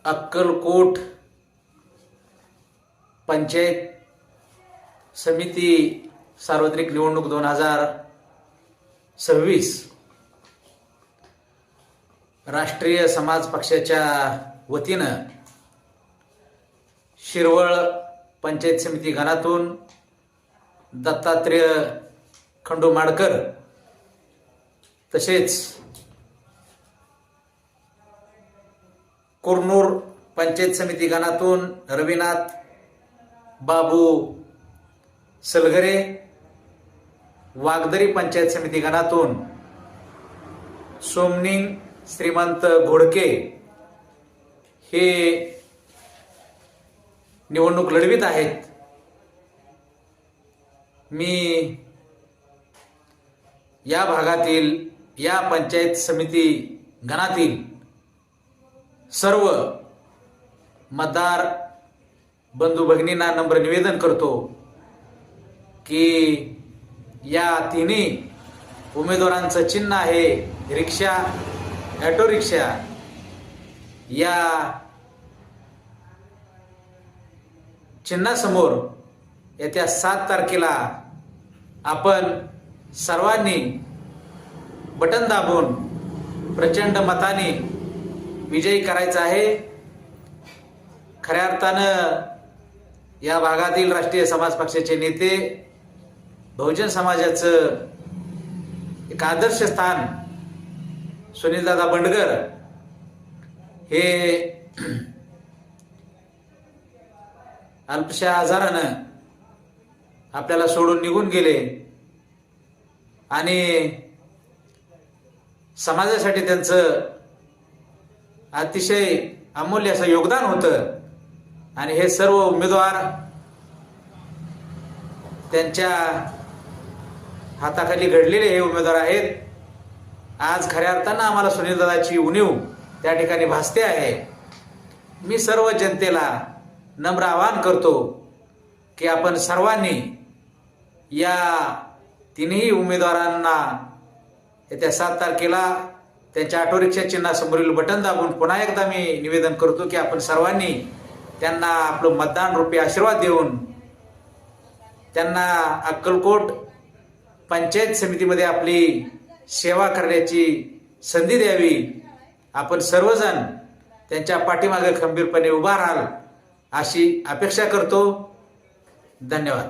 अक्कलकोट पंचायत समिती सार्वत्रिक निवडणूक 2026 राष्ट्रीय समाज पक्षाच्या वतीनं शिरवळ पंचायत समिती गणातून दत्तात्रेय खंडू माडकर तसेच कुरनूर पंचायत समिती गणातून रविनाथ बाबू सलगरे, वागदरी पंचायत समिती गणातून सोमनिंग श्रीमंत घोडके हे निवडणूक लढवित आहेत. मी या भागातील या पंचायत समिती गणातील सर्व मतदार बंधू भगिनींना नम्र निवेदन करतो की या तिन्ही उमेदवारांचं चिन्ह आहे रिक्षा, ऑटो रिक्षा. या चिन्हासमोर येत्या 7 तारखेला आपण सर्वांनी बटन दाबून प्रचंड मताने विजयी करायचा आहे. खऱ्या अर्थानं या भागातील राष्ट्रीय समाज पक्षाचे नेते बहुजन समाजाचं एक आदर्श स्थान सुनीलदादा बंडगर हे अल्पशा आजारानं आपल्याला सोडून निघून गेले आणि समाजासाठी त्यांचं अतिशय अमूल्य असं योगदान होतं. आणि हे सर्व उमेदवार त्यांच्या हाताखाली घडलेले हे उमेदवार आहेत. आज खऱ्या अर्थानं आम्हाला सुनीलदादाची उणीव त्या ठिकाणी भासते आहे. मी सर्व जनतेला नम्र आवाहन करतो की आपण सर्वांनी या तिन्ही उमेदवारांना येत्या 7 तारखेला त्यांच्या ऑटो रिक्षा चिन्हासमोरील बटन दाबून पुन्हा एकदा मी निवेदन करतो की आपण सर्वांनी त्यांना आपलं मतदान रूपी आशीर्वाद देऊन त्यांना अक्कलकोट पंचायत समितीमध्ये आपली सेवा करण्याची संधी द्यावी. आपण सर्वजण त्यांच्या पाठीमागे खंबीरपणे उभा राहाल अशी अपेक्षा करतो. धन्यवाद.